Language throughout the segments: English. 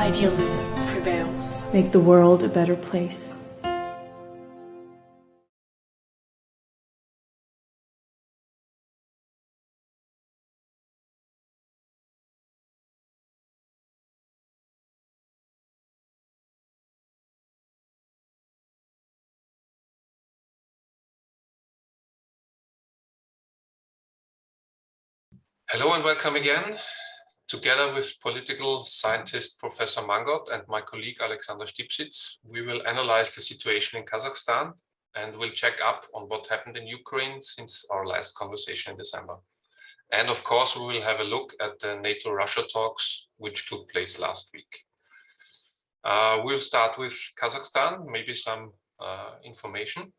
Idealism prevails. Make the world a better place. Hello and welcome again. Together with political scientist Professor Mangott and my colleague Sascha Stipsits, we will analyze the situation in Kazakhstan and will check up on what happened in Ukraine since our last conversation in December. And of course, we will have a look at the NATO-Russia talks which took place last week. We'll start with Kazakhstan, maybe some information.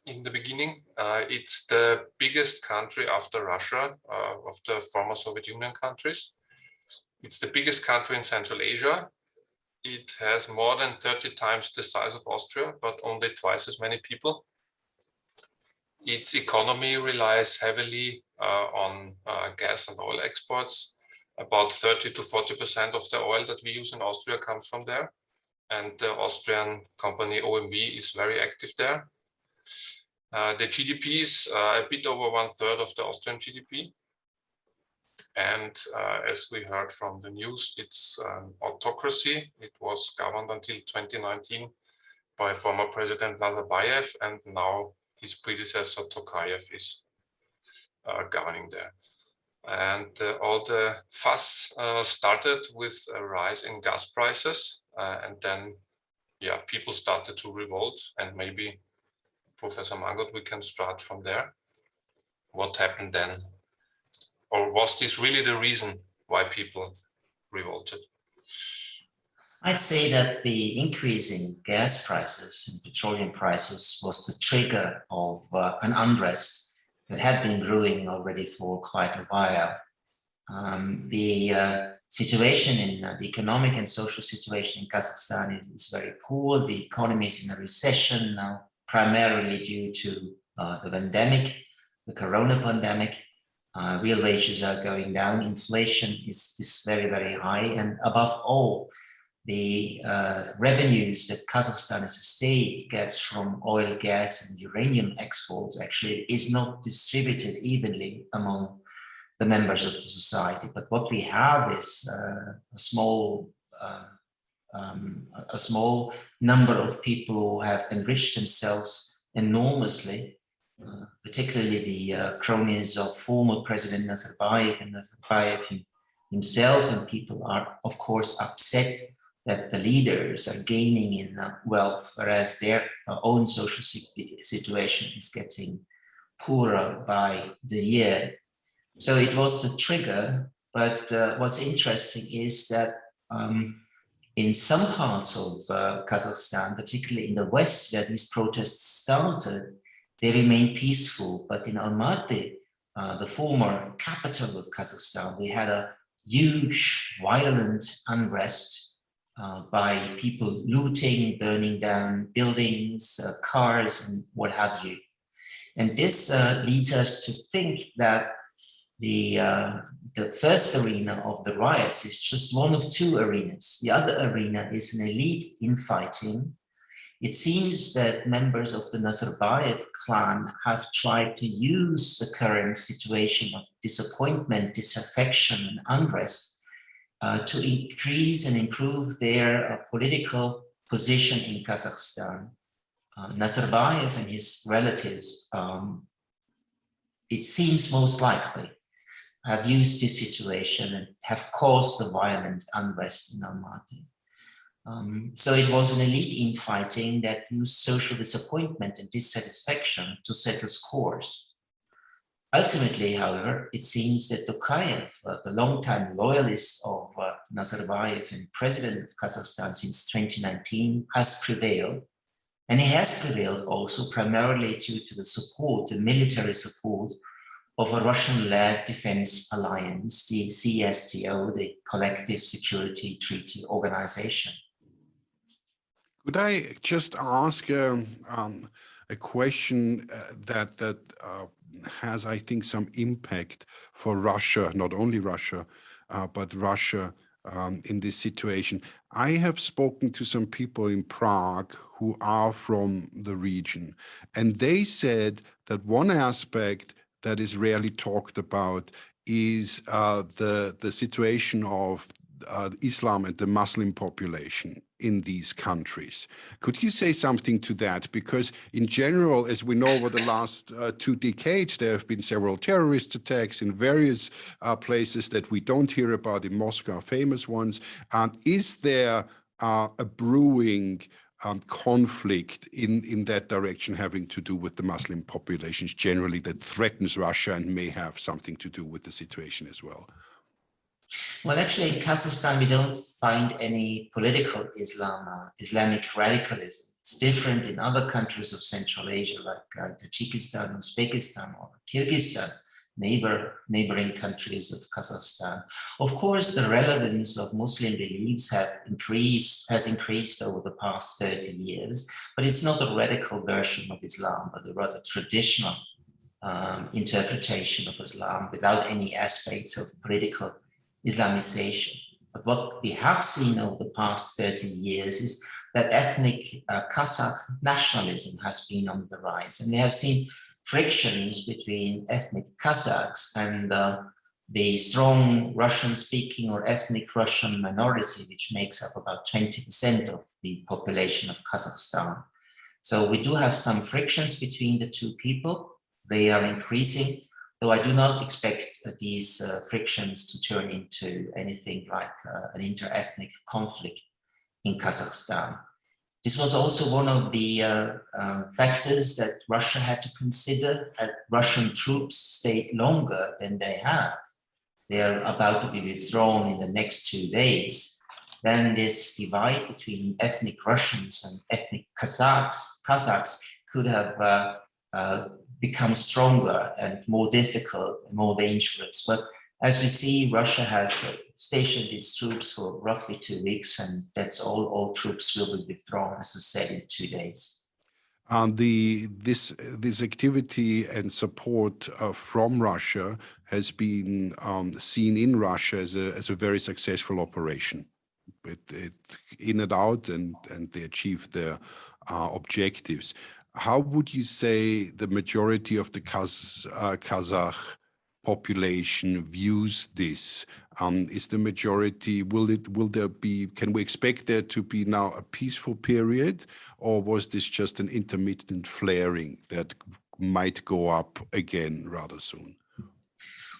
In the beginning, it's the biggest country after Russia of the former Soviet Union countries. It's the biggest country in Central Asia. It has more than 30 times the size of Austria, but only twice as many people. Its economy relies heavily on gas and oil exports. About 30 to 40% of the oil that we use in Austria comes from there. And the Austrian company OMV is very active there. The GDP is a bit over 1/3 of the Austrian GDP. And as we heard from the news, it's an autocracy. It was governed until 2019 by former President Nasarbajew, and now his predecessor Toqajew is governing there. And all the fuss started with a rise in gas prices, and then, people started to revolt, and maybe Professor Mangott, we can start from there. What happened then? Or was this really the reason why people revolted? I'd say that the increase in gas prices and petroleum prices was the trigger of an unrest that had been brewing already for quite a while. The situation in the economic and social situation in Kazakhstan is very poor. The economy is in a recession now, primarily due to the pandemic, the corona pandemic. Real wages are going down, inflation is very, very high, and above all, the revenues that Kazakhstan as a state gets from oil, gas, and uranium exports actually is not distributed evenly among the members of the society. But what we have is a small number of people who have enriched themselves enormously, particularly the cronies of former President Nasarbajew and Nasarbajew himself, and people are, of course, upset that the leaders are gaining in wealth, whereas their own social situation is getting poorer by the year. So it was the trigger, but what's interesting is that in some parts of Kazakhstan, particularly in the west, where these protests started, they remain peaceful. But in Almaty, the former capital of Kazakhstan, we had a huge violent unrest by people looting, burning down buildings, cars, and what have you. And this leads us to think that the first arena of the riots is just one of two arenas. The other arena is an elite infighting. It seems that members of the Nasarbajew clan have tried to use the current situation of disappointment, disaffection, and unrest to increase and improve their political position in Kazakhstan. Nasarbajew and his relatives, it seems most likely, have used this situation and have caused the violent unrest in Almaty. So it was an elite infighting that used social disappointment and dissatisfaction to settle scores. Ultimately, however, it seems that Toqajew, the longtime loyalist of Nazarbayev and president of Kazakhstan since 2019, has prevailed. And he has prevailed also primarily due to the support, the military support of a Russian-led defense alliance, the CSTO, the Collective Security Treaty Organization. Could I just ask a question that has, I think, some impact for Russia, not only Russia, but Russia in this situation. I have spoken to some people in Prague who are from the region, and they said that one aspect that is rarely talked about is the situation of Islam and the Muslim population in these countries. Could you say something to that? Because in general, as we know, over the last 2 decades, there have been several terrorist attacks in various places that we don't hear about, in Moscow, famous ones. Is there a brewing conflict in that direction having to do with the Muslim populations generally that threatens Russia and may have something to do with the situation as well? Well, actually, in Kazakhstan, we don't find any political Islamic radicalism. It's different in other countries of Central Asia, like Tajikistan, Uzbekistan, or Kyrgyzstan, neighboring countries of Kazakhstan. Of course, the relevance of Muslim beliefs has increased over the past 30 years, but it's not a radical version of Islam, but a rather traditional interpretation of Islam without any aspects of political Islamization. But what we have seen over the past 30 years is that ethnic Kazakh nationalism has been on the rise. And we have seen frictions between ethnic Kazakhs and the strong Russian-speaking or ethnic Russian minority, which makes up about 20% of the population of Kazakhstan. So we do have some frictions between the two people. They are increasing, though I do not expect these frictions to turn into anything like an inter-ethnic conflict in Kazakhstan. This was also one of the factors that Russia had to consider. That Russian troops stayed longer than they have. They are about to be withdrawn in the next 2 days. Then this divide between ethnic Russians and ethnic Kazakhs could have become stronger and more difficult and more dangerous. But as we see, Russia has stationed its troops for roughly 2 weeks, and that's all troops will be withdrawn, as I said, in 2 days. This activity and support from Russia has been seen in Russia as a very successful operation. It in and out, and they achieved their objectives. How would you say the majority of the Kazakh population views this? Is the majority, can we expect there to be now a peaceful period, or was this just an intermittent flaring that might go up again rather soon?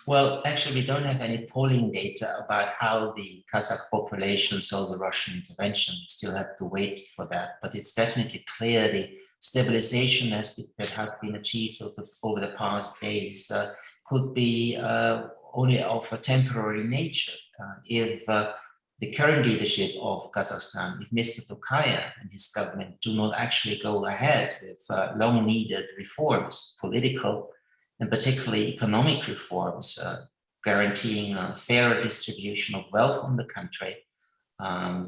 Well, actually, we don't have any polling data about how the Kazakh population saw the Russian intervention. We still have to wait for that. But it's definitely clear the stabilization that has been achieved over the past days could be only of a temporary nature. If the current leadership of Kazakhstan, if Mr. Toqajew and his government do not actually go ahead with long-needed reforms, political and particularly economic reforms, guaranteeing a fairer distribution of wealth in the country,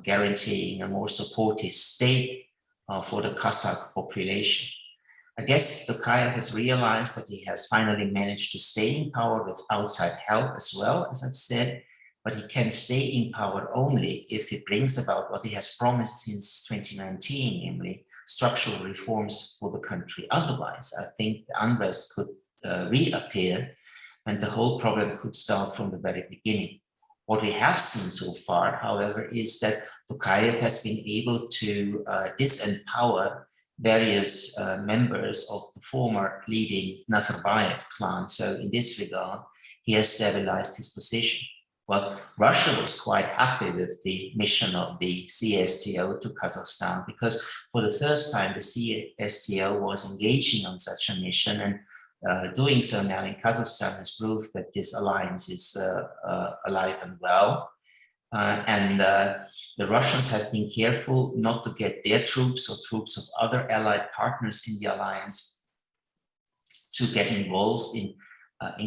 guaranteeing a more supportive state for the Kazakh population. I guess Toqajew has realized that he has finally managed to stay in power with outside help as well, as I've said, but he can stay in power only if he brings about what he has promised since 2019, namely structural reforms for the country. Otherwise, I think the unrest could reappear, and the whole problem could start from the very beginning. What we have seen so far, however, is that Toqajew has been able to disempower various members of the former leading Nasarbajew clan. So in this regard, he has stabilized his position. Well, Russia was quite happy with the mission of the CSTO to Kazakhstan, because for the first time, the CSTO was engaging on such a mission, and doing so now in Kazakhstan has proved that this alliance is alive and well. The Russians have been careful not to get their troops or troops of other allied partners in the alliance to get involved in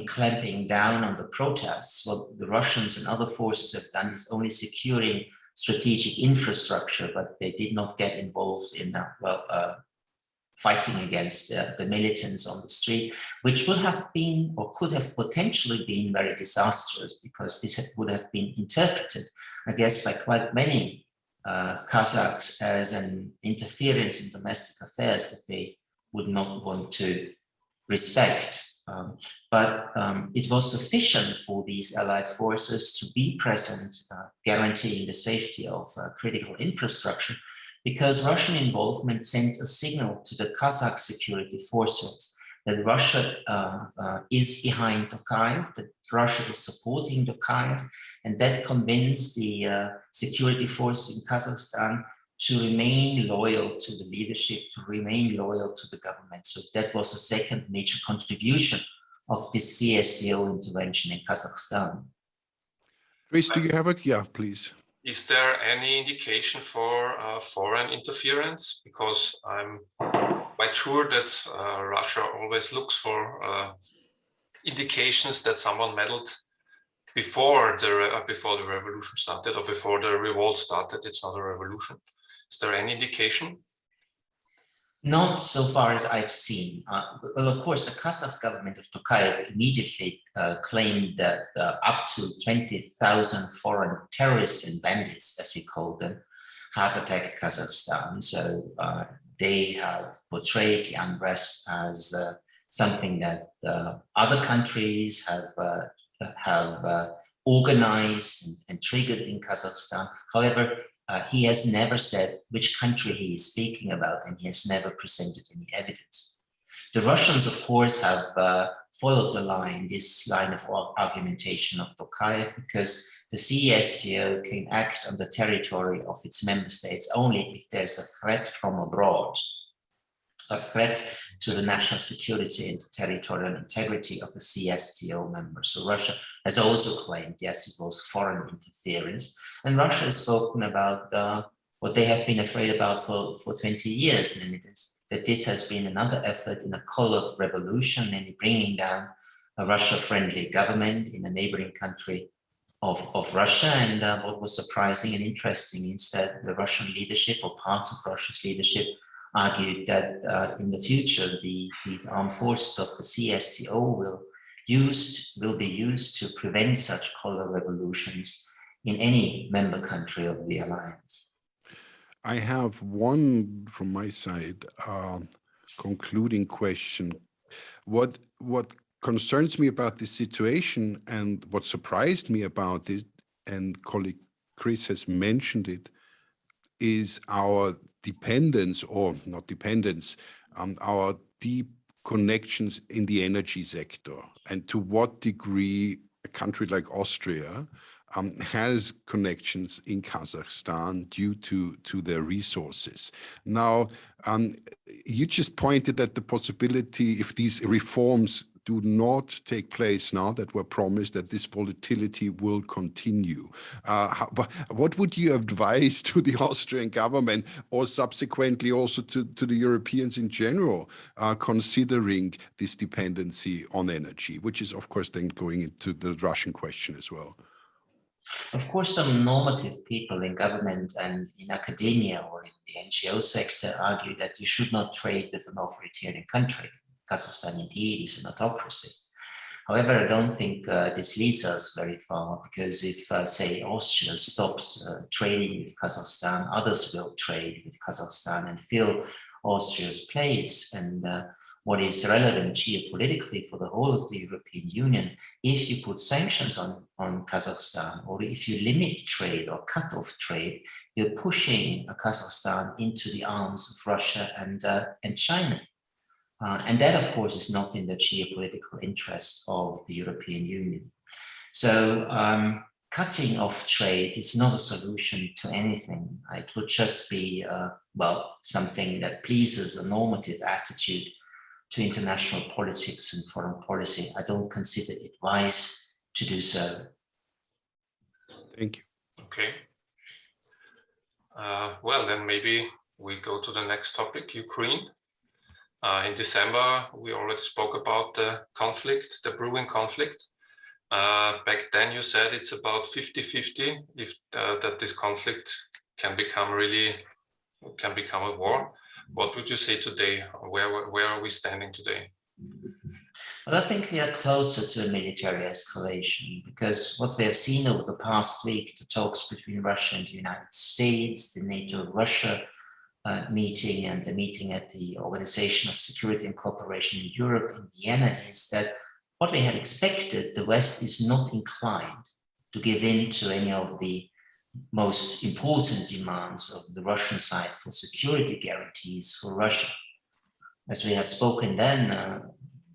clamping down on the protests. What the Russians and other forces have done is only securing strategic infrastructure, but they did not get involved in fighting against the militants on the street, which would have been or could have potentially been very disastrous, because this would have been interpreted, I guess, by quite many Kazakhs as an interference in domestic affairs that they would not want to respect. But it was sufficient for these allied forces to be present, guaranteeing the safety of critical infrastructure, because Russian involvement sent a signal to the Kazakh security forces that Russia is behind Toqajew, that Russia is supporting Toqajew, and that convinced the security forces in Kazakhstan to remain loyal to the leadership, to remain loyal to the government. So that was a second major contribution of this CSTO intervention in Kazakhstan. Chris, do you have a, yeah, please. Is there any indication for foreign interference? Because I'm quite sure that Russia always looks for indications that someone meddled before the revolution started, or before the revolt started. It's not a revolution. Is there any indication? Not so far as I've seen. Well, of course, the Kazakh government of Toqajew immediately claimed that up to 20,000 foreign terrorists and bandits, as we call them, have attacked Kazakhstan. So they have portrayed the unrest as something that other countries have organized and triggered in Kazakhstan. However, he has never said which country he is speaking about, and he has never presented any evidence. The Russians, of course, have followed this line of argumentation of Toqajew, because the CSTO can act on the territory of its member states only if there's a threat from abroad, a threat to the national security and territorial integrity of a CSTO member. So Russia has also claimed, yes, it was foreign interference. And Russia has spoken about what they have been afraid about for 20 years, and it is that this has been another effort in a colored revolution, namely bringing down a Russia-friendly government in a neighboring country of Russia. And what was surprising and interesting is that the Russian leadership, or parts of Russia's leadership, argued that in the future, these armed forces of the CSTO will be used to prevent such color revolutions in any member country of the alliance. I have one from my side concluding question. What concerns me about this situation, and what surprised me about it, and colleague Chris has mentioned it, is our dependence, or not dependence, our deep connections in the energy sector, and to what degree a country like Austria has connections in Kazakhstan due to their resources. Now, you just pointed at the possibility, if these reforms do not take place now that were promised, that this volatility will continue. What would you advise to the Austrian government, or subsequently also to the Europeans in general, considering this dependency on energy, which is, of course, then going into the Russian question as well? Of course, some normative people in government and in academia or in the NGO sector argue that you should not trade with an authoritarian country. Kazakhstan indeed is an autocracy. However, I don't think this leads us very far, because if, say, Austria stops trading with Kazakhstan, others will trade with Kazakhstan and fill Austria's place. And what is relevant geopolitically for the whole of the European Union, if you put sanctions on Kazakhstan, or if you limit trade or cut off trade, you're pushing Kazakhstan into the arms of Russia and China. And that, of course, is not in the geopolitical interest of the European Union. So cutting off trade is not a solution to anything. It would just be, well, something that pleases a normative attitude to international politics and foreign policy. I don't consider it wise to do so. Thank you. Okay. Well, then maybe we go to the next topic, Ukraine. In December, we already spoke about the conflict, the brewing conflict. Back then you said it's about 50-50 if that this conflict can become a war. What would you say today? Where are we standing today? Well, I think we are closer to a military escalation, because what we have seen over the past week, the talks between Russia and the United States, the NATO-Russia meeting, and the meeting at the Organization of Security and Cooperation in Europe in Vienna, is that what we had expected, the West is not inclined to give in to any of the most important demands of the Russian side for security guarantees for Russia. As we have spoken then,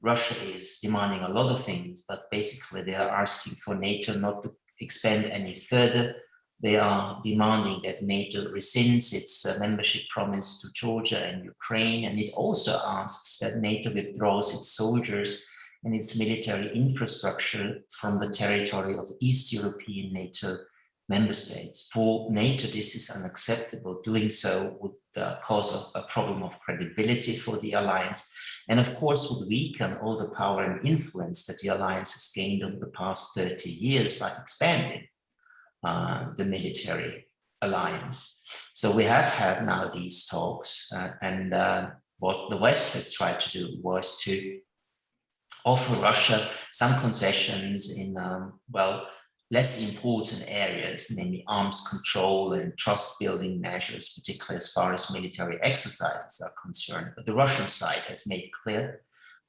Russia is demanding a lot of things, but basically they are asking for NATO not to expand any further. They are demanding that NATO rescinds its membership promise to Georgia and Ukraine, and it also asks that NATO withdraws its soldiers and its military infrastructure from the territory of East European NATO member states. For NATO, this is unacceptable. Doing so would cause a problem of credibility for the alliance, and of course would weaken all the power and influence that the alliance has gained over the past 30 years by expanding the military alliance. So we have had now these talks, and what the West has tried to do was to offer Russia some concessions in, less important areas, namely arms control and trust-building measures, particularly as far as military exercises are concerned. But the Russian side has made clear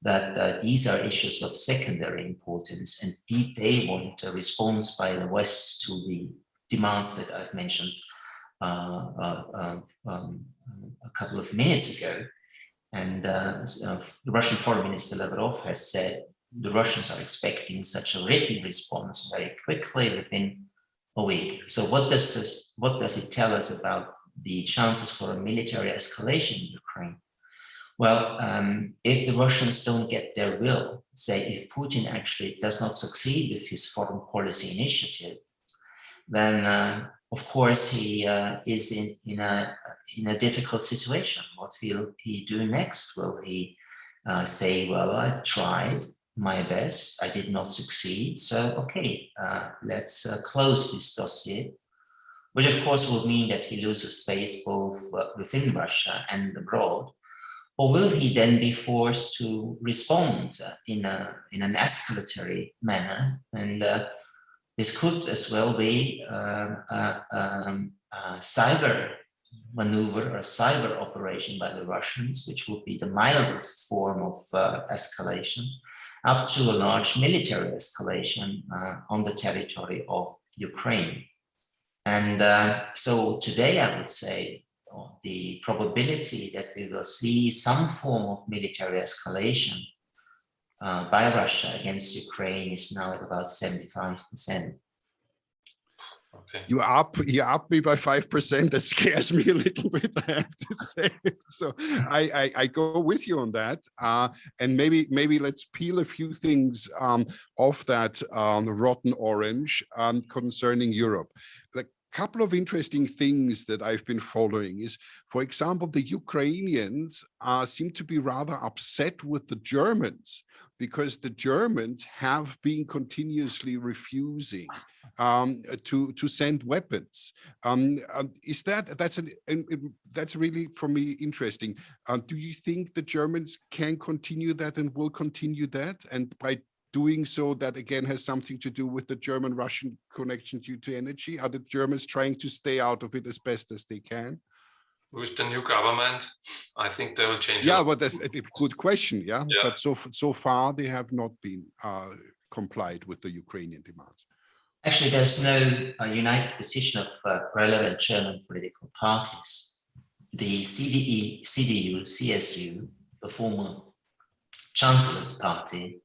that these are issues of secondary importance, and they want a response by the West to the demands that I've mentioned a couple of minutes ago. And the Russian Foreign Minister Lavrov has said the Russians are expecting such a written response very quickly, within a week. So what does it tell us about the chances for a military escalation in Ukraine? Well, if the Russians don't get their will, say if Putin actually does not succeed with his foreign policy initiative, then of course he is in a difficult situation. What will he do next? Will he say, well, I've tried my best, I did not succeed, so okay, let's close this dossier, which of course will mean that he loses face both within Russia and abroad? Or will he then be forced to respond in an escalatory manner? And this could as well be a cyber maneuver or a cyber operation by the Russians, which would be the mildest form of escalation, up to a large military escalation on the territory of Ukraine. And so today I would say the probability that we will see some form of military escalation by Russia against Ukraine is now at about 75%. Okay. You up me by 5%. That scares me a little bit, I have to say. So I go with you on that. And maybe let's peel a few things off that rotten orange concerning Europe. The couple of interesting things that I've been following is, for example, the Ukrainians seem to be rather upset with the Germans, because the Germans have been continuously refusing to send weapons. Is that's really for me interesting. Do you think the Germans can continue that and will continue that? And by doing so, that again has something to do with the German-Russian connection due to energy? Are the Germans trying to stay out of it as best as they can? With the new government, I think they will change. Yeah, well, that's a good question. Yeah, but so far they have not been complied with the Ukrainian demands. Actually, there's no united position of relevant German political parties. The CDU, CSU, the former Chancellor's party,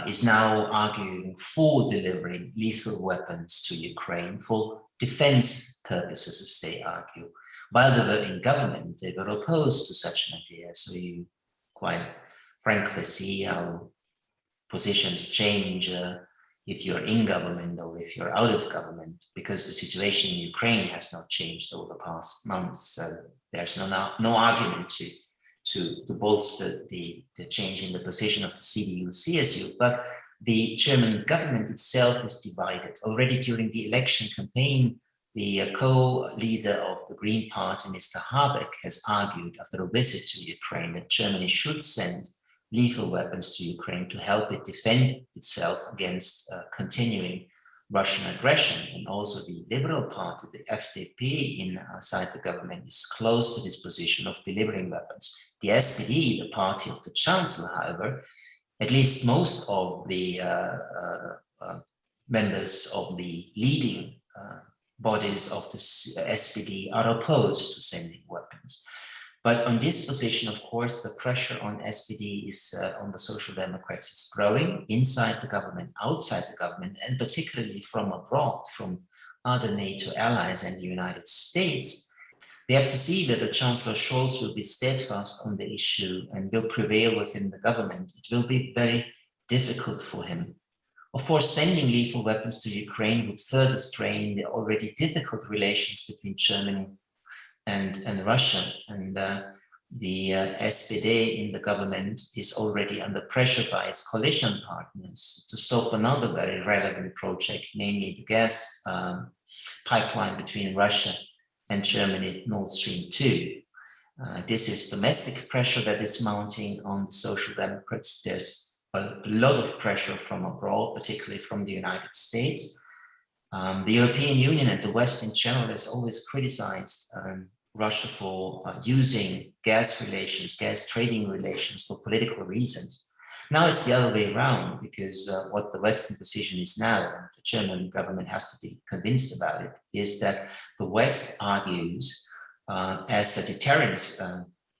is now arguing for delivering lethal weapons to Ukraine for defense purposes, as they argue. While they were in government, they were opposed to such an idea. So you quite frankly see how positions change if you're in government or if you're out of government, because the situation in Ukraine has not changed over the past months. So there's no argument to bolster the change in the position of the CDU-CSU, but the German government itself is divided. Already during the election campaign, The co-leader of the Green Party, Mr. Habeck, has argued after a visit to Ukraine that Germany should send lethal weapons to Ukraine to help it defend itself against continuing Russian aggression. And also the Liberal Party, the FDP inside the government, is close to this position of delivering weapons. The SPD, the party of the Chancellor, however, at least most of the members of the leading bodies of the SPD are opposed to sending weapons. But on this position, of course, the pressure on SPD is on the Social Democrats is growing inside the government, outside the government, and particularly from abroad, from other NATO allies and the United States. We have to see that the Chancellor Scholz will be steadfast on the issue and will prevail within the government. It will be very difficult for him. Of course, sending lethal weapons to Ukraine would further strain the already difficult relations between Germany and Russia. And the SPD in the government is already under pressure by its coalition partners to stop another very relevant project, namely the gas pipeline between Russia and Germany, Nord Stream 2. This is domestic pressure that is mounting on the Social Democrats. There's a lot of pressure from abroad, particularly from the United States. The European Union and the West in general has always criticized Russia for using gas relations, gas trading relations for political reasons. Now it's the other way around, because what the Western position is now, and the German government has to be convinced about it, is that the West argues as a deterrence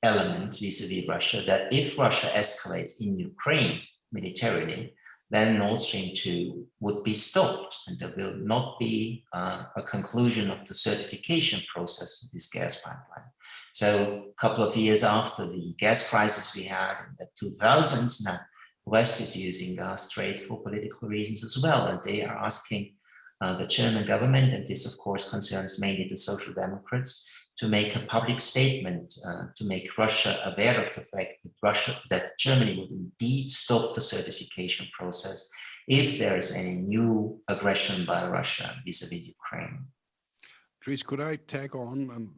element vis-a-vis Russia, that if Russia escalates in Ukraine militarily, then Nord Stream 2 would be stopped, and there will not be a conclusion of the certification process for this gas pipeline. So a couple of years after the gas crisis we had in the 2000s, now the West is using gas trade for political reasons as well, and they are asking the German government, and this of course concerns mainly the Social Democrats, to make a public statement to make Russia aware of the fact that Germany would indeed stop the certification process if there is any new aggression by Russia vis-a-vis Ukraine. Dries, could I tag on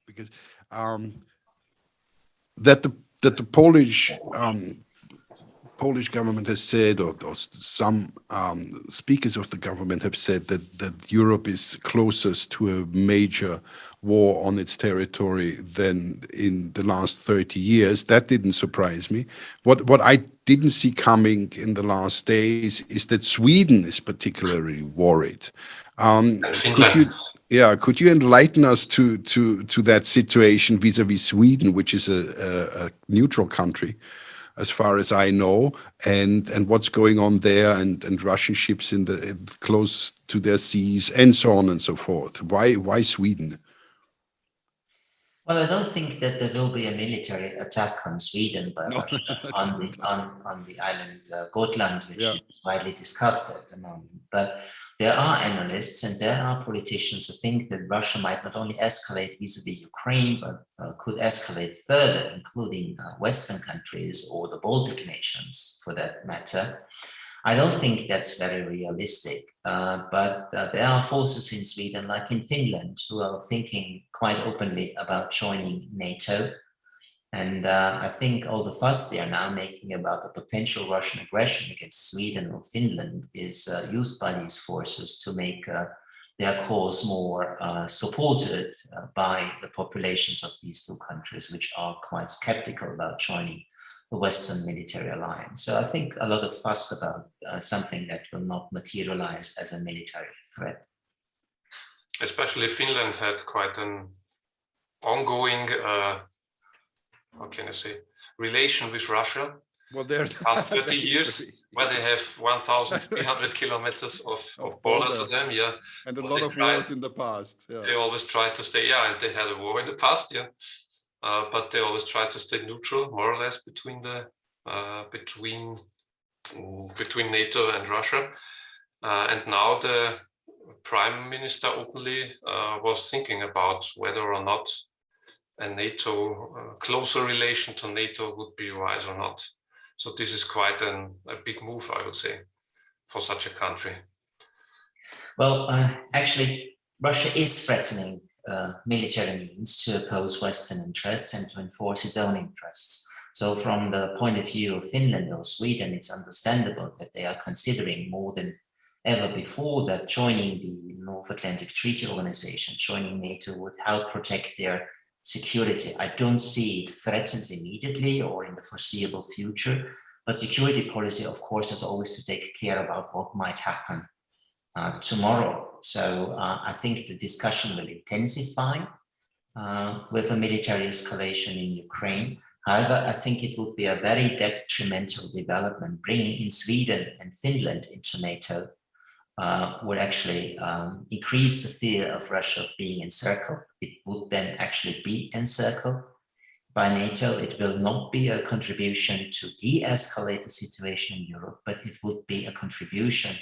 because that the Polish government has said, or some speakers of the government have said, that Europe is closest to a major war on its territory than in the last 30 years. That didn't surprise me. What I didn't see coming in the last days is that Sweden is particularly worried. Could you enlighten us to that situation vis-a-vis Sweden, which is a neutral country, as far as I know, and what's going on there, and Russian ships close to their seas, and so on and so forth. Why Sweden? Well, I don't think that there will be a military attack on Sweden by Russia on the island Gotland, which is widely discussed at the moment. But there are analysts and there are politicians who think that Russia might not only escalate vis-a-vis Ukraine, but could escalate further, including Western countries or the Baltic nations, for that matter. I don't think that's very realistic, but there are forces in Sweden, like in Finland, who are thinking quite openly about joining NATO. And I think all the fuss they are now making about the potential Russian aggression against Sweden or Finland is used by these forces to make their cause more supported by the populations of these two countries, which are quite skeptical about joining the Western military alliance. So I think a lot of fuss about something that will not materialize as a military threat. Especially Finland had quite an ongoing, relation with Russia. Well, they're past 30 years, where they have 1,300 kilometers of border to them, and a lot of wars in the past. They always try to stay, and they had a war in the past, but they always try to stay neutral, more or less, between NATO and Russia. And now the Prime Minister openly was thinking about whether or not a NATO closer relation to NATO would be wise or not. So this is quite a big move, I would say, for such a country. Well, actually, Russia is threatening military means to oppose Western interests and to enforce its own interests. So from the point of view of Finland or Sweden, it's understandable that they are considering more than ever before that joining the North Atlantic Treaty Organization, joining NATO, would help protect their security. I don't see it threatened immediately or in the foreseeable future, but security policy, of course, is always to take care about what might happen tomorrow. So I think the discussion will intensify with a military escalation in Ukraine. However, I think it would be a very detrimental development. Bringing in Sweden and Finland into NATO would actually increase the fear of Russia of being encircled. It would then actually be encircled by NATO. It will not be a contribution to de-escalate the situation in Europe, but it would be a contribution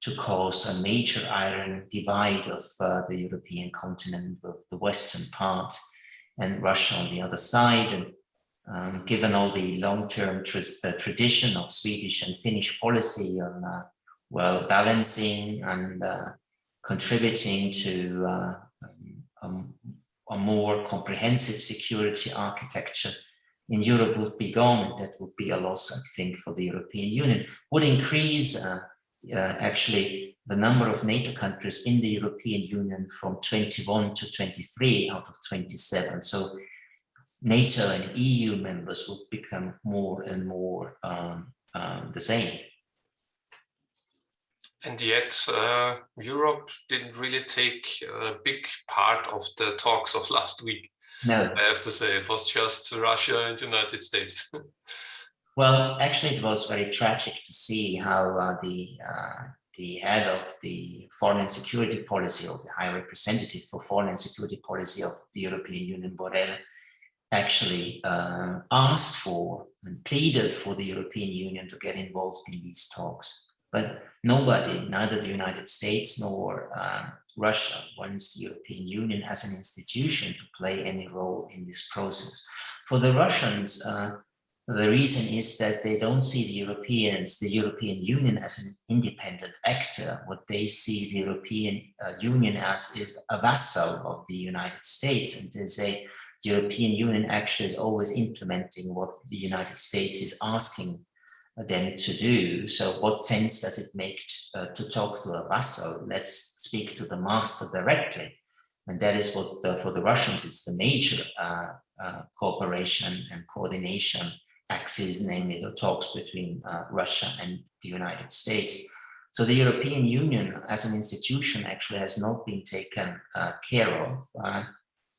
to cause a major iron divide of the European continent, with the western part and Russia on the other side. And given all the long-term tradition of Swedish and Finnish policy on balancing and contributing to a more comprehensive security architecture in Europe would be gone, and that would be a loss, I think, for the European Union. Would increase actually the number of NATO countries in the European Union from 21 to 23 out of 27. So NATO and EU members would become more and more the same. And yet, Europe didn't really take a big part of the talks of last week. No. I have to say, it was just Russia and the United States. Well, actually, it was very tragic to see how the head of the foreign and security policy, or the High Representative for Foreign and Security Policy of the European Union, Borrell, actually asked for and pleaded for the European Union to get involved in these talks. But nobody, neither the United States nor Russia, wants the European Union as an institution to play any role in this process. For the Russians, the reason is that they don't see the European Union as an independent actor. What they see the European Union as is a vassal of the United States, and they say the European Union actually is always implementing what the United States is asking them to do. So what sense does it make to talk to a vassal? Let's speak to the master directly. And that is what for the Russians is the major cooperation and coordination axis, namely the talks between Russia and the United States. So the European Union as an institution actually has not been taken care of,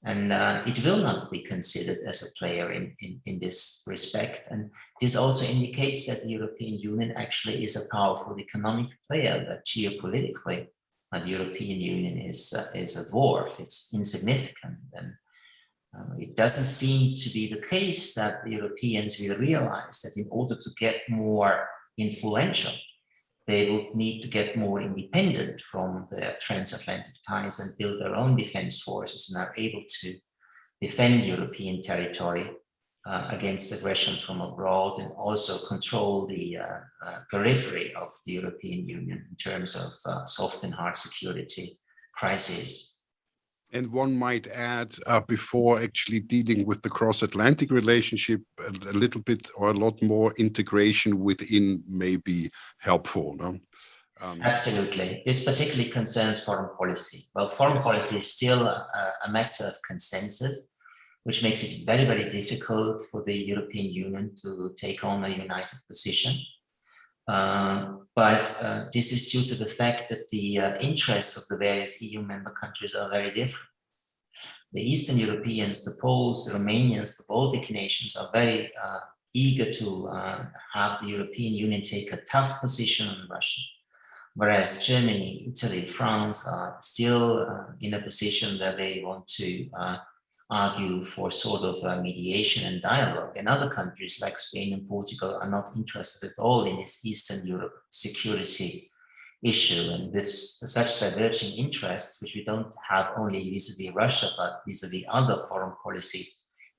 and it will not be considered as a player in this respect. And this also indicates that the European Union actually is a powerful economic player, but geopolitically, the European Union is a dwarf. It's insignificant. And it doesn't seem to be the case that the Europeans will realize that in order to get more influential, they would need to get more independent from their transatlantic ties and build their own defense forces and are able to defend European territory against aggression from abroad, and also control the periphery of the European Union in terms of soft and hard security crises. And one might add, before actually dealing with the cross-Atlantic relationship, a little bit or a lot more integration within may be helpful. No? Absolutely. This particularly concerns foreign policy. Well, foreign policy is still a matter of consensus, which makes it very, very difficult for the European Union to take on a united position. But this is due to the fact that the interests of the various EU member countries are very different. The Eastern Europeans, the Poles, the Romanians, the Baltic nations are very eager to have the European Union take a tough position on Russia, whereas Germany, Italy, France are still in a position where they want to argue for sort of mediation and dialogue. And other countries like Spain and Portugal are not interested at all in this Eastern Europe security issue. And with such diverging interests, which we don't have only vis-a-vis Russia, but vis-a-vis other foreign policy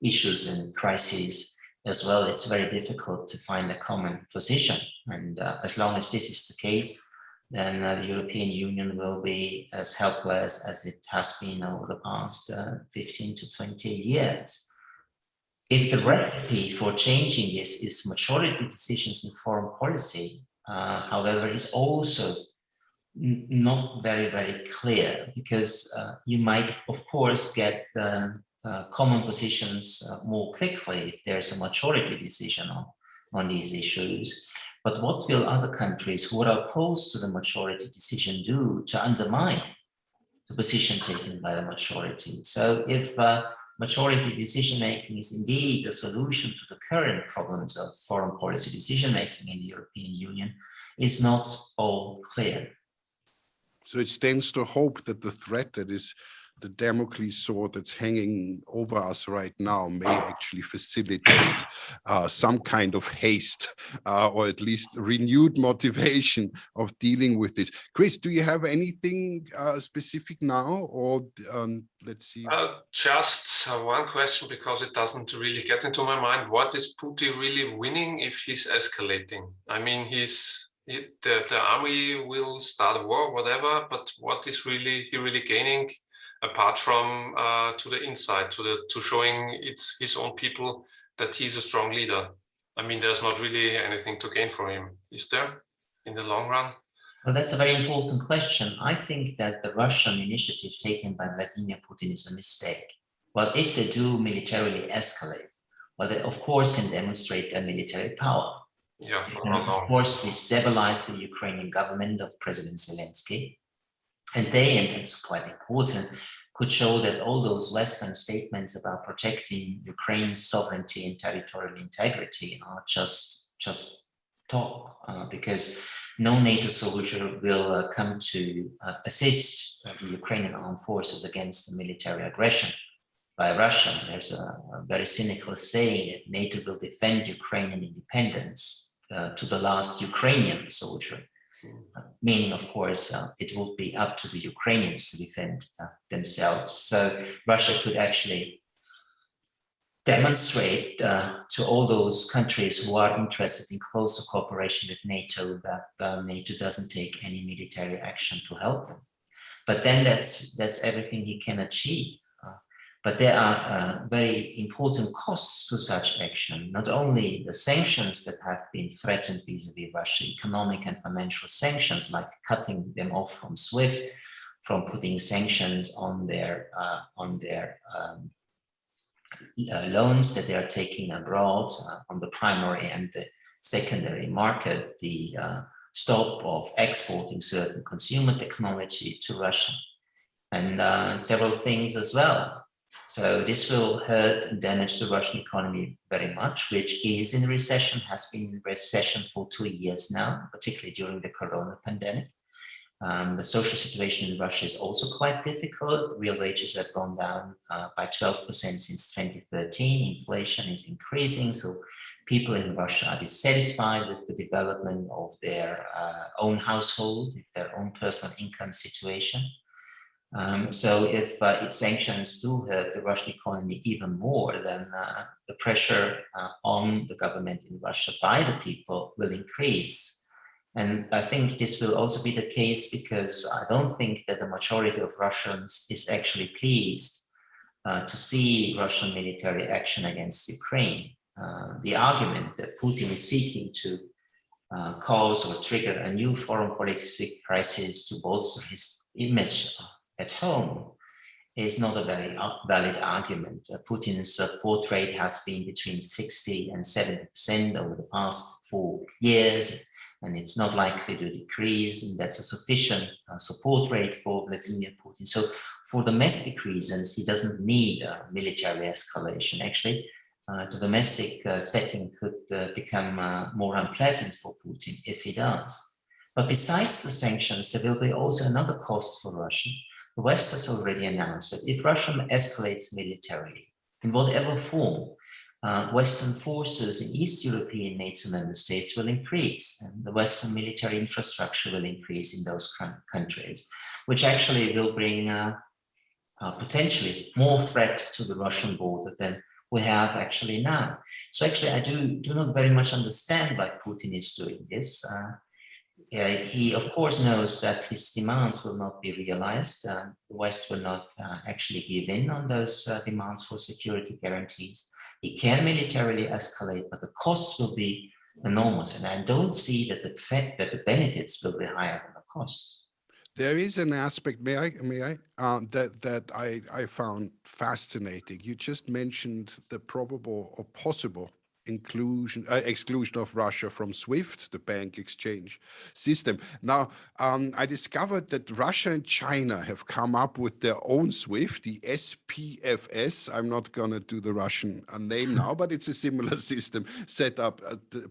issues and crises as well, it's very difficult to find a common position. And as long as this is the case, then the European Union will be as helpless as it has been over the past 15 to 20 years. If the recipe for changing this is majority decisions in foreign policy, however, is also not very, very clear, because you might, of course, get common positions more quickly if there's a majority decision on these issues. But what will other countries who are opposed to the majority decision do to undermine the position taken by the majority? So if majority decision-making is indeed the solution to the current problems of foreign policy decision-making in the European Union, is not all clear. So it stands to hope that the threat that is the Damocles sword that's hanging over us right now may actually facilitate some kind of haste or at least renewed motivation of dealing with this. Chris, do you have anything specific now, or let's see? Just one question, because it doesn't really get into my mind. What is Putin really winning if he's escalating? I mean, the army will start a war, whatever, but what is he really gaining? Apart from to the inside, to showing his own people that he's a strong leader. I mean, there's not really anything to gain for him, is there, in the long run? Well, that's a very important question. I think that the Russian initiative taken by Vladimir Putin is a mistake. Well, if they do militarily escalate, well, they of course can demonstrate their military power. Yeah, of course, destabilize the Ukrainian government of President Zelensky. And they, and it's quite important, could show that all those Western statements about protecting Ukraine's sovereignty and territorial integrity are just talk, because no NATO soldier will come to assist the Ukrainian armed forces against the military aggression by Russia. There's a very cynical saying that NATO will defend Ukrainian independence to the last Ukrainian soldier. Meaning, of course, it will be up to the Ukrainians to defend themselves. So Russia could actually demonstrate to all those countries who are interested in closer cooperation with NATO that NATO doesn't take any military action to help them. But then that's everything he can achieve. But there are very important costs to such action, not only the sanctions that have been threatened vis-a-vis Russia, economic and financial sanctions, like cutting them off from SWIFT, from putting sanctions on their loans that they are taking abroad on the primary and the secondary market, the stop of exporting certain consumer technology to Russia, and several things as well. So this will hurt and damage the Russian economy very much, which is in recession, has been in recession for 2 years now, particularly during the corona pandemic. The social situation in Russia is also quite difficult. Real wages have gone down by 12% since 2013. Inflation is increasing, so people in Russia are dissatisfied with the development of their own household, with their own personal income situation. So if sanctions do hurt the Russian economy even more, then the pressure on the government in Russia by the people will increase. And I think this will also be the case because I don't think that the majority of Russians is actually pleased to see Russian military action against Ukraine. The argument that Putin is seeking to cause or trigger a new foreign policy crisis to bolster his image at home is not a very valid argument. Putin's portrait has been between 60 and 70% over the past 4 years, and it's not likely to decrease, and that's a sufficient support rate for Vladimir Putin. So for domestic reasons, he doesn't need military escalation. Actually, the domestic setting could become more unpleasant for Putin if he does. But besides the sanctions, there will be also another cost for Russia. The West has already announced that if Russia escalates militarily, in whatever form, Western forces in East European NATO member states will increase, and the Western military infrastructure will increase in those countries, which actually will bring potentially more threat to the Russian border than we have actually now. So actually, I do not very much understand why Putin is doing this. he of course knows that his demands will not be realized. The West will not actually give in on those demands for security guarantees. He can militarily escalate, but the costs will be enormous. And I don't see that the benefits will be higher than the costs. There is an aspect, may I, that I found fascinating. You just mentioned the probable or possible exclusion of Russia from SWIFT, the bank exchange system. Now, I discovered that Russia and China have come up with their own SWIFT, the SPFS. I'm not going to do the Russian name now, but it's a similar system set up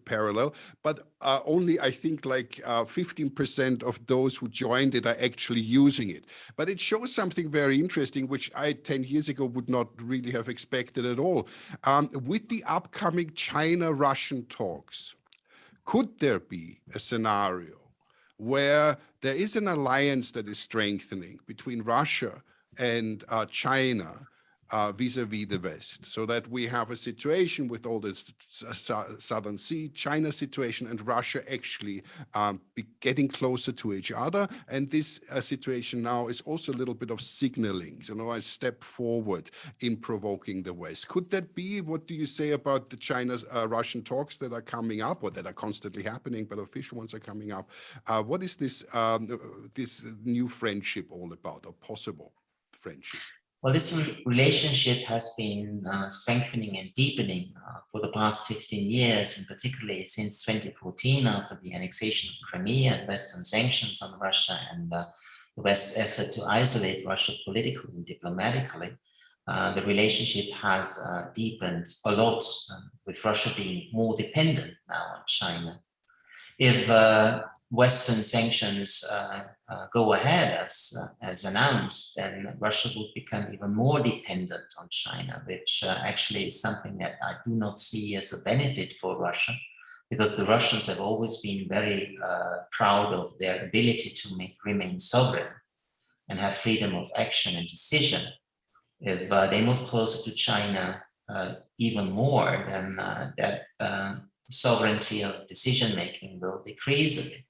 parallel. But only, I think, like 15% of those who joined it are actually using it. But it shows something very interesting, which I 10 years ago would not really have expected at all. With the upcoming China-Russian talks, could there be a scenario where there is an alliance that is strengthening between Russia and China vis-a-vis the West, so that we have a situation with all this Southern Sea, China situation, and Russia actually be getting closer to each other. And this situation now is also a little bit of signaling, a step forward in provoking the West. Could that be? What do you say about the China-Russian talks that are coming up, or that are constantly happening, but official ones are coming up? What is this new friendship all about, or possible friendship? Well, this relationship has been strengthening and deepening for the past 15 years, and particularly since 2014, after the annexation of Crimea and Western sanctions on Russia and the West's effort to isolate Russia politically and diplomatically. The relationship has deepened a lot, with Russia being more dependent now on China. If Western sanctions go ahead as announced, then Russia would become even more dependent on China, which actually is something that I do not see as a benefit for Russia, because the Russians have always been very proud of their ability to remain sovereign and have freedom of action and decision. If they move closer to China even more, then that sovereignty of decision-making will decrease a bit.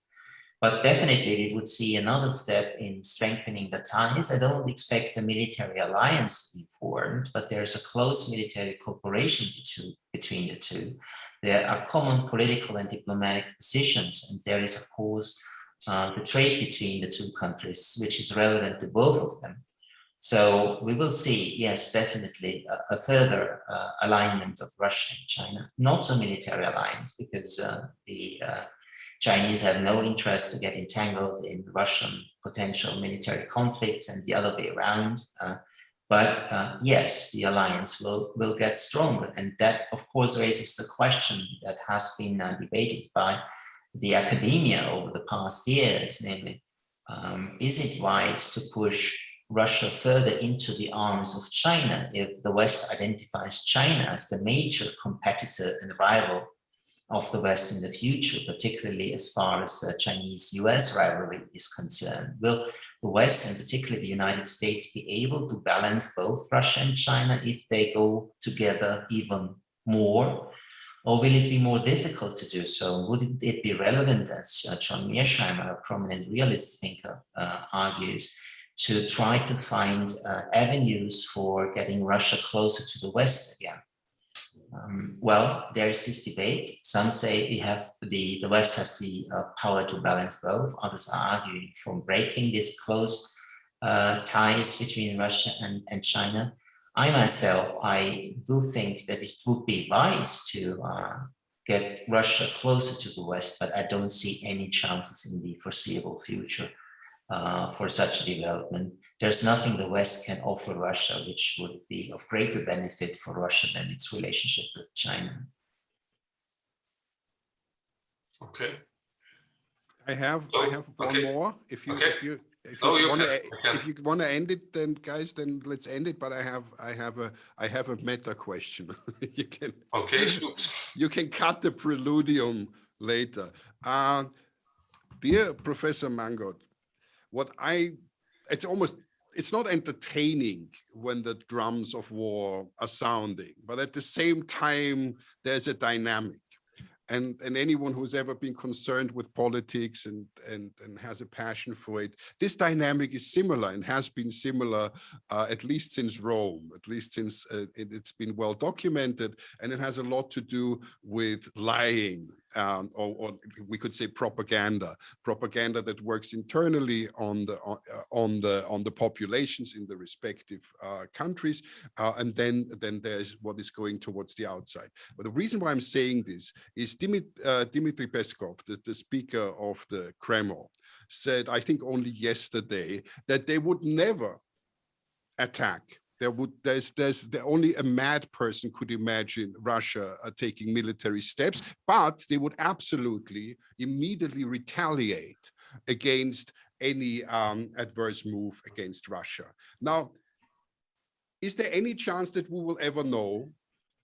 But definitely we would see another step in strengthening the ties. I don't expect a military alliance to be formed, but there's a close military cooperation between the two. There are common political and diplomatic positions, and there is, of course, the trade between the two countries, which is relevant to both of them. So we will see, yes, definitely a further alignment of Russia and China, not a military alliance, because the Chinese have no interest to get entangled in Russian potential military conflicts and the other way around. But yes, the alliance will get stronger. And that, of course, raises the question that has been debated by the academia over the past years, namely, is it wise to push Russia further into the arms of China if the West identifies China as the major competitor and rival of the West in the future, particularly as far as Chinese-US rivalry is concerned? Will the West, and particularly the United States, be able to balance both Russia and China if they go together even more? Or will it be more difficult to do so? Would it be relevant, as John Mearsheimer, a prominent realist thinker, argues, to try to find avenues for getting Russia closer to the West again? Well, there is this debate. Some say the West has the power to balance both. Others are arguing for breaking this close ties between Russia and China. I do think that it would be wise to get Russia closer to the West, but I don't see any chances in the foreseeable future for such a development. There's nothing the West can offer Russia which would be of greater benefit for Russia than its relationship with China. Okay. I have one more. If you want to end it, then guys, then let's end it. But I have a meta question. You can you can cut the preludium later. Dear Professor Mangott, it's not entertaining when the drums of war are sounding, but at the same time, there's a dynamic. and anyone who's ever been concerned with politics and has a passion for it, this dynamic is similar and has been similar at least since Rome, at least since it's been well documented, and it has a lot to do with lying, or we could say propaganda that works internally on the populations in the respective countries, and then there's what is going towards the outside. But the reason why I'm saying this is Dmitry Peskov, the speaker of the Kremlin, said, I think only yesterday, that they would never attack. Only a mad person could imagine Russia taking military steps, but they would absolutely immediately retaliate against any adverse move against Russia. Now, is there any chance that we will ever know,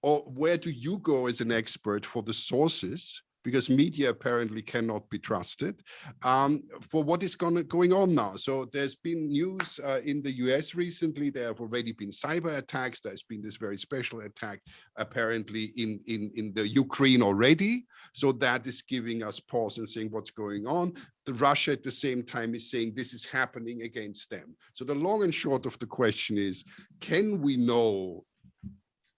or where do you go as an expert for the sources? Because media apparently cannot be trusted, for what is going on now. So there's been news in the US recently. There have already been cyber attacks. There's been this very special attack apparently in the Ukraine already. So that is giving us pause and saying what's going on. The Russia at the same time is saying this is happening against them. So the long and short of the question is, can we know,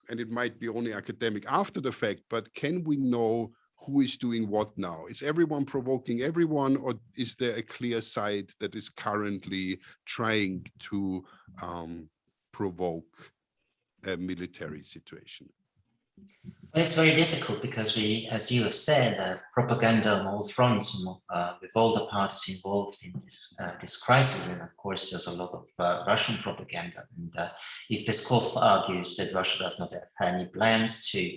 and it might be only academic after the fact, but can we know who is doing what now? Is everyone provoking everyone, or is there a clear side that is currently trying to provoke a military situation? Well, it's very difficult because we, as you have said, have propaganda on all fronts with all the parties involved in this crisis. And of course, there's a lot of Russian propaganda. And if Peskov argues that Russia does not have any plans to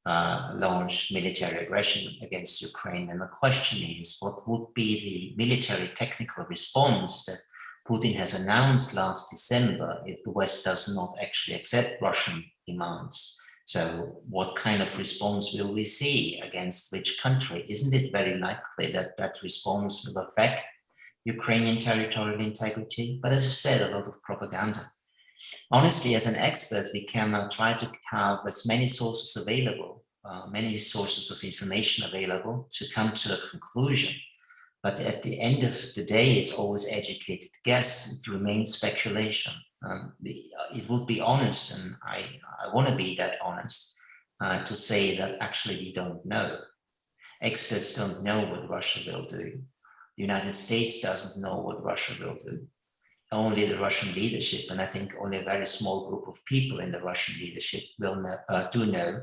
launch military aggression against Ukraine, and the question is, what would be the military technical response that Putin has announced last December if the West does not actually accept Russian demands? So what kind of response will we see against which country? Isn't it very likely that that response will affect Ukrainian territorial integrity? But as you said, a lot of propaganda. Honestly, as an expert, we can try to have as many sources available, many sources of information available to come to a conclusion. But at the end of the day, it's always educated guess. It remains speculation. It would be honest, and I want to be that honest, to say that actually we don't know. Experts don't know what Russia will do. The United States doesn't know what Russia will do. Only the Russian leadership, and I think only a very small group of people in the Russian leadership do know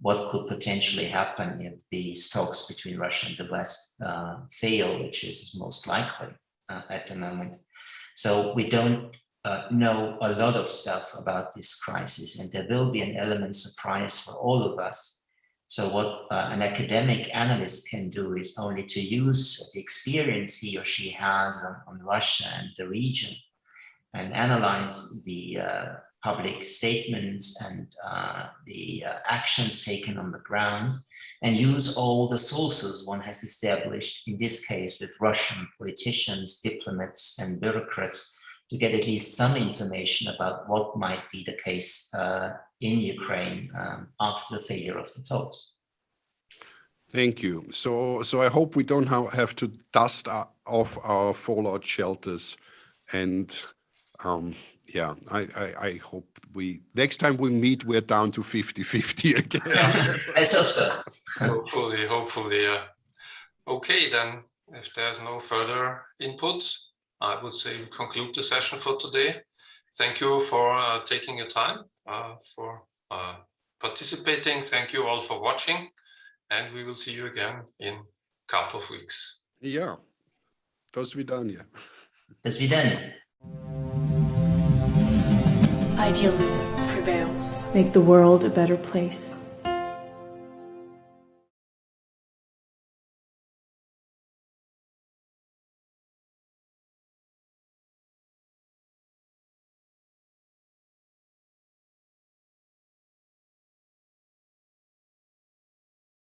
what could potentially happen if these talks between Russia and the West fail, which is most likely at the moment. So we don't know a lot of stuff about this crisis, and there will be an element surprise for all of us. So what an academic analyst can do is only to use the experience he or she has on Russia and the region, and analyze the public statements and the actions taken on the ground, and use all the sources one has established, in this case with Russian politicians, diplomats, and bureaucrats, to get at least some information about what might be the case in Ukraine after the failure of the talks. Thank you. So I hope we don't have to dust off our fallout shelters, and yeah, I hope next time we meet, we're down to 50-50 again. Let's hope so. Hopefully, yeah. Okay, then, if there's no further input, I would say we conclude the session for today. Thank you for taking your time, for participating. Thank you all for watching, and we will see you again in a couple of weeks. Yeah. До свидания. До свидания. Idealism prevails. Make the world a better place.